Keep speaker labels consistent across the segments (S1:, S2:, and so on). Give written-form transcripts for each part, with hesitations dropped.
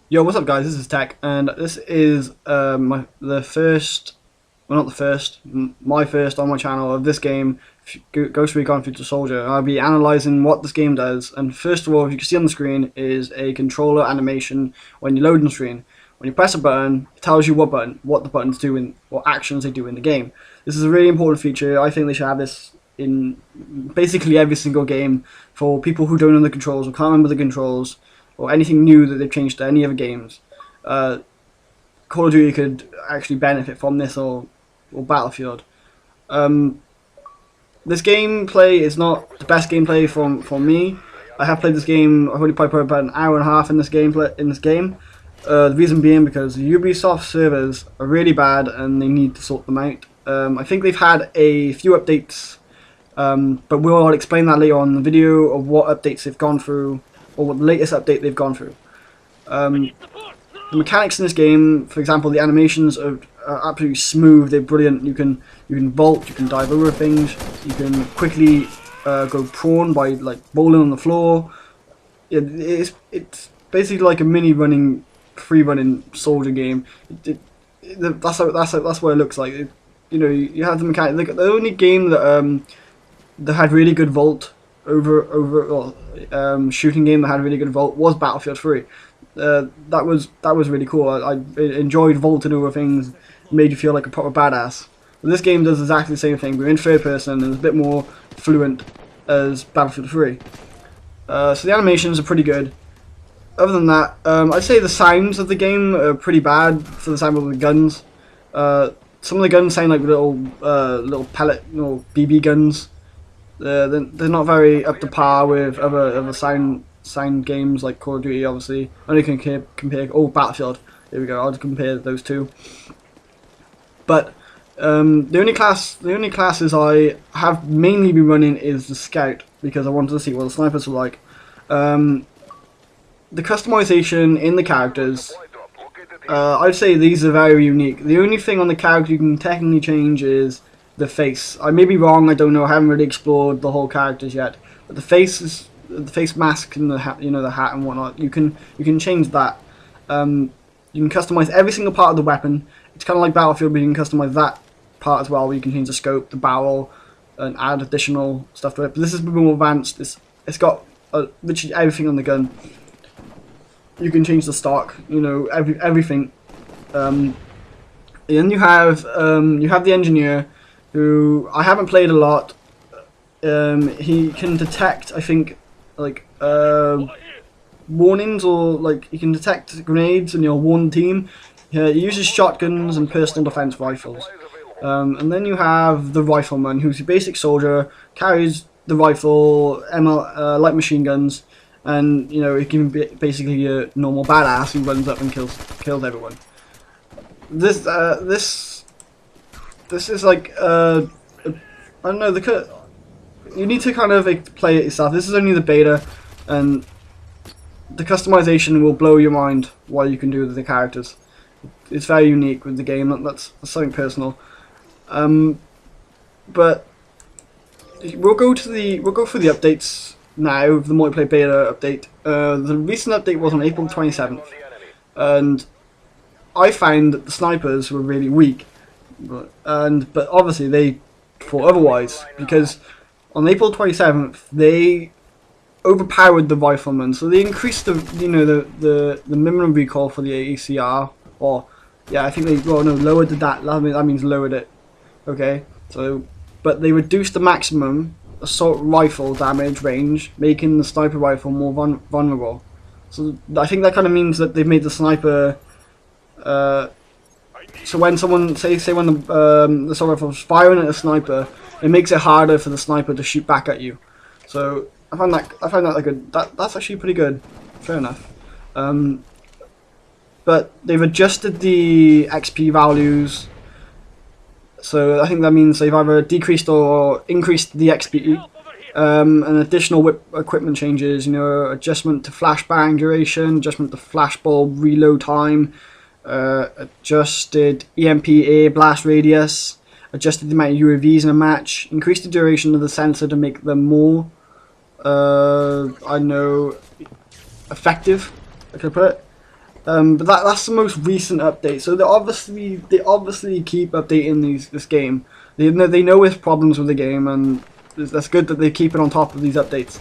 S1: Yo, what's up, guys? This is Tech, and this is the first, well, not the first, my first on my channel of this game, Ghost Recon Future Soldier. I'll be analysing what this game does, and first of all, if you can see on the screen, is a controller animation when you load the screen. When you press a button, it tells you what the buttons do, and what actions they do in the game. This is a really important feature. I think they should have this in basically every single game for people who don't know the controls or can't remember the controls, or anything new that they've changed to any other games. Call of Duty could actually benefit from this, or Battlefield. Um, this gameplay is not the best gameplay for me. I have played this game. I've only played for about an hour and a half in this game. The reason being because the Ubisoft servers are really bad and they need to sort them out. I think they've had a few updates, but we'll explain that later on in the video of what updates they've gone through, or what the latest update they've gone through. The mechanics in this game, for example, the animations are absolutely smooth. They're brilliant. You can vault, you can dive over things, you can quickly go prone by like rolling on the floor. It's basically like a mini free running soldier game. That's what it looks like. You have the mechanic. The only game that had really good vault shooting game that had a really good vault was Battlefield 3. That was really cool. I enjoyed vaulting over things, made you feel like a proper badass. But this game does exactly the same thing. We're in third person and it's a bit more fluent as Battlefield 3. So the animations are pretty good. Other than that, I'd say the sounds of the game are pretty bad for the sound of the guns. Some of the guns sound like little pellet, BB guns. They're not very up to par with other sound games like Call of Duty. Obviously, only can compare. Oh, Battlefield. There we go. I'll compare those two. But the only classes I have mainly been running is the Scout, because I wanted to see what the snipers were like. The customization in the characters, I'd say these are very unique. The only thing on the character you can technically change is the face. I may be wrong. I don't know. I haven't really explored the whole characters yet. But the face mask and the hat, the hat and whatnot. You can change that. You can customize every single part of the weapon. It's kind of like Battlefield, but you can customize that part as well. Where you can change the scope, the barrel, and add additional stuff to it. But this is a bit more advanced. It's got literally everything on the gun. You can change the stock. Everything. And you have the engineer, who I haven't played a lot. He can detect, I think, like warnings, or like he can detect grenades, and you'll warn the team. He uses shotguns and personal defense rifles. And then you have the rifleman, who's a basic soldier, carries the rifle, light machine guns, and he can be basically a normal badass who runs up and kills everyone. This is like I don't know, you need to kind of play it yourself. This is only the beta, and the customization will blow your mind what you can do with the characters. It's very unique with the game. That's something personal. But we'll go through the updates now. The multiplayer beta update. The recent update was on April 27th, and I found that the snipers were really weak. But obviously they thought otherwise, because on April 27th they overpowered the rifleman, so they increased the minimum recoil for the ACR, or yeah, I think they lowered that. That means lowered it. Okay, so but they reduced the maximum assault rifle damage range, making the sniper rifle more vulnerable. So I think that kind of means that they've made the sniper. So when someone say when the assault rifle is firing at a sniper, it makes it harder for the sniper to shoot back at you. So I found that like that's actually pretty good. Fair enough. But they've adjusted the XP values, so I think that means they've either decreased or increased the XP. And additional equipment changes, adjustment to flashbang duration, adjustment to flashbulb reload time, adjusted EMP blast radius, adjusted the amount of UAVs in a match, increased the duration of the sensor to make them more, effective, I could put it. But that's the most recent update. So they obviously keep updating this game. They know there's problems with the game, and that's good that they keep it on top of these updates.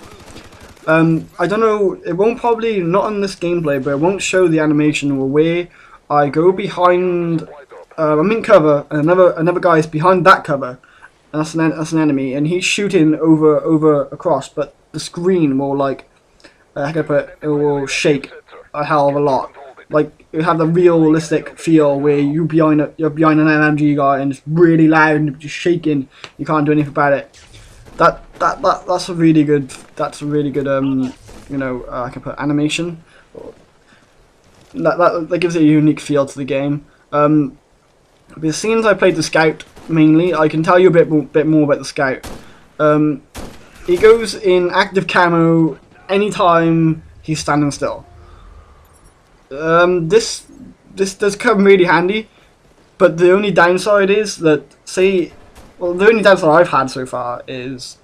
S1: I don't know. It won't probably not on this gameplay, but it won't show the animation where I go behind. I'm in cover, and another guy is behind that cover, and that's an enemy, and he's shooting over across, but the screen will like, how can I put it? It will shake a hell of a lot. Like you have the realistic feel where you're behind an LMG guy and it's really loud and just shaking. You can't do anything about it. That's a really good. That's a really good. I can put animation. That gives it a unique feel to the game. Because since I played the Scout mainly, I can tell you a bit more about the Scout. He goes in active camo anytime he's standing still. This does come really handy, but the only downside is that the only downside I've had so far is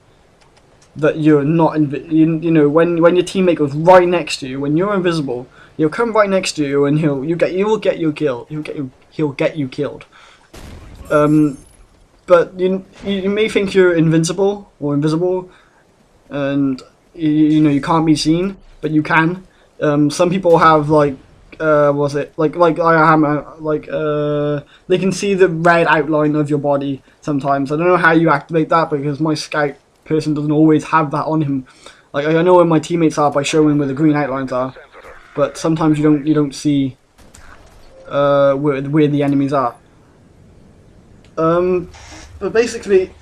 S1: that you're not you know when your teammate goes right next to you, when you're invisible, he'll come right next to you and he'll get you killed. But you may think you're invincible or invisible, and you can't be seen, but you can. Some people have like they can see the red outline of your body sometimes. I don't know how you activate that because my Scout person doesn't always have that on him. Like I know where my teammates are by showing where the green outlines are, but sometimes you don't see where the enemies are. But basically,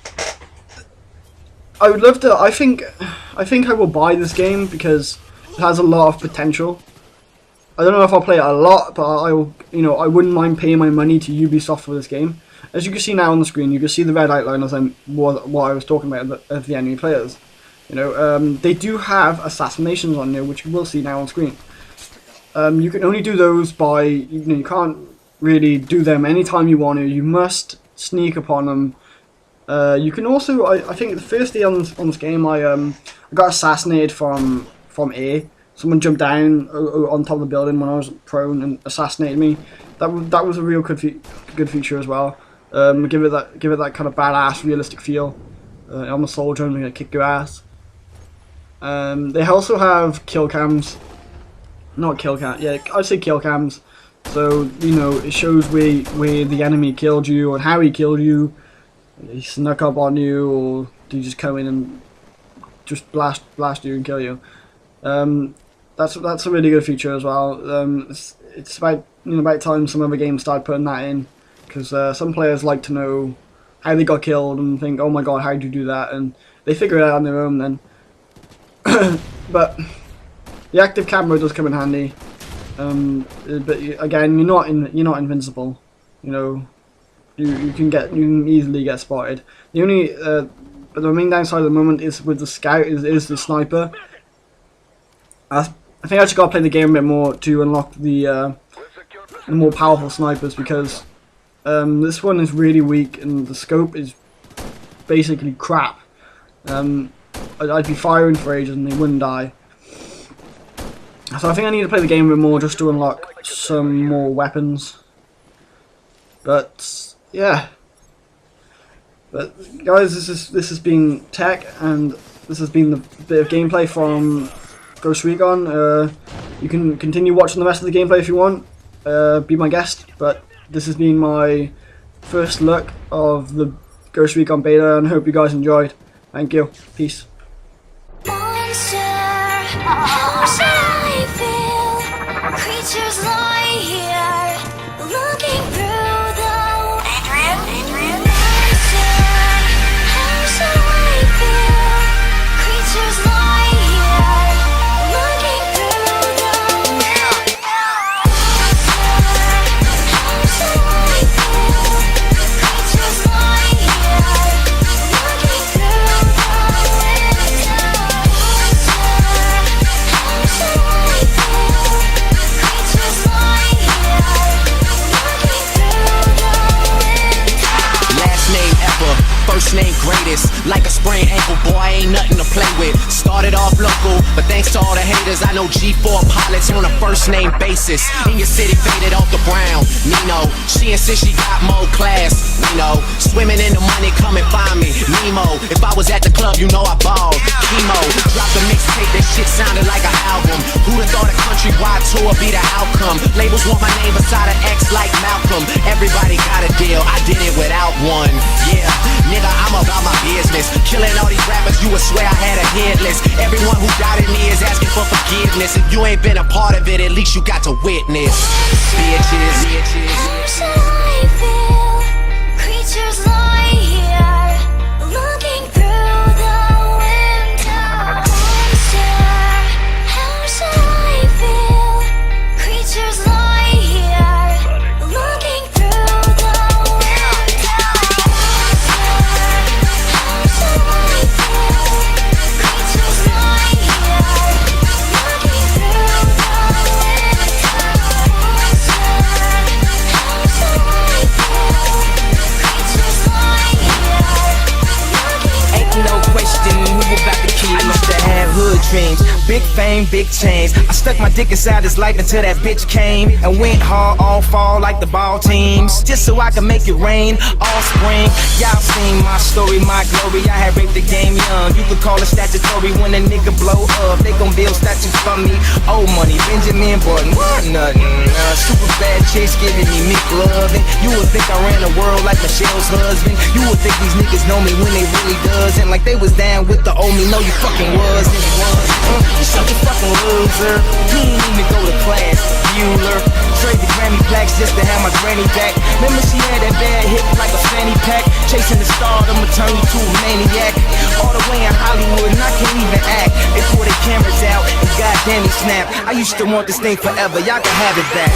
S1: I would love to. I think I will buy this game because it has a lot of potential. I don't know if I'll play it a lot, but I wouldn't mind paying my money to Ubisoft for this game. As you can see now on the screen, you can see the red outline as what I was talking about of the enemy players. They do have assassinations on there, which you will see now on screen. You can only do those by you can't really do them anytime you want to. You must sneak upon them. You can also, I think the first day on this game, I got assassinated from air. Someone jumped down on top of the building when I was prone and assassinated me. That was a real good feature as well. Give it that kind of badass, realistic feel. I'm a soldier and I'm gonna kick your ass. They also have kill cams. Not kill cam. Yeah, I'd say kill cams. So it shows where the enemy killed you and how he killed you. He snuck up on you, or did he just come in and just blast you and kill you? That's a really good feature as well. It's about time some other games start putting that in, because some players like to know how they got killed and think, oh my god, how did you do that? And they figure it out on their own then. But the active camera does come in handy. But again, you're not invincible. You can easily get spotted. The only but the main downside at the moment is with the Scout is the sniper. I think I just gotta play the game a bit more to unlock the more powerful snipers, because this one is really weak and the scope is basically crap. I'd be firing for ages and they wouldn't die. So I think I need to play the game a bit more just to unlock some more weapons. But yeah. But guys, this has been Tech, and this has been the bit of gameplay from Ghost Recon. You can continue watching the rest of the gameplay if you want. Be my guest. But this has been my first look of the Ghost Recon beta, and I hope you guys enjoyed. Thank you. Peace. Creatures lie here, looking through.
S2: started off local, but thanks to all the haters, I know G4 pilots on a first name basis. In your city, faded off the brown. Nino, she insists she got more class. Nino, swimming in the money, come and find me. Nemo, if I was at the club, you know I balled. Chemo, dropped a mixtape, that shit sounded like an album. Who'da thought a countrywide tour be the outcome? Labels want my name beside an X like Malcolm. Everybody got a deal, I did it without one. Yeah, nigga, I'm about my business. Killing all these rappers, you would swear I had a hit list. Everyone who doubted me is asking for forgiveness. If you ain't been a part of it, at least you got to witness. Bitches.
S3: How shall I feel? Creatures lie here, looking through the window. How shall I feel? Creatures lie here, looking through the window. How shall I feel? Creatures lie here, looking through the
S2: No question who about the key. I used to have hood dreams, big fame, big chains. I stuck my dick inside his life until that bitch came and went hard all fall like the ball teams, just so I could make it rain all spring. Y'all seen my story, my glory. I had raped the game young. You could call it statutory when a nigga blow up. They gon' build statues for me. Old money, Benjamin Button, what nothing. Super bad chicks giving me Mick loving. You would think I ran the world like Michelle's husband. You would think these niggas know me when they really doesn't. Like they was down with the old me. No, you fucking was. You such a fucking loser. You ain't even go to class. Bueller. Trade the Grammy plaques just to have my granny back. Remember she had that bad hip like a fanny pack. Chasing the star, I'ma turn you to a maniac. All the way in Hollywood and I can't even act. They pull their cameras out and goddamn it snap. I used to want this thing forever, y'all can have it back.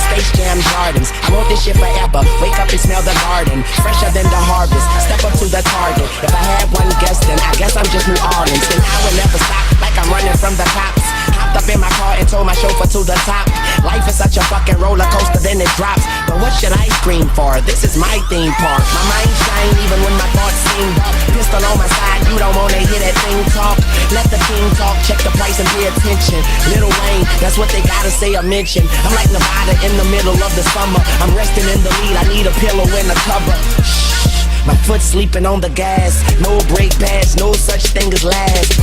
S4: Space Jam Gardens, I want this shit forever. Wake up and smell the garden, fresher than the harvest. Step up to the target. If I had one guess, then I guess I'm just New Orleans. Then I would never stop, like I'm running from the cops. Hopped up in my car and told my chauffeur to the top. Life is such a fucking roller coaster, then it drops. But what should I scream for? This is my theme park. My mind shine even when my thoughts seem dark. Pistol on my side, you don't wanna hear that thing talk. Let the king talk, check the price and pay attention. Lil Wayne, that's what they gotta say or mention. I'm like Nevada in the middle of the summer. I'm resting in the lead, I need a pillow and a cover. Shh, my foot sleeping on the gas. No brake pads, no such thing as last.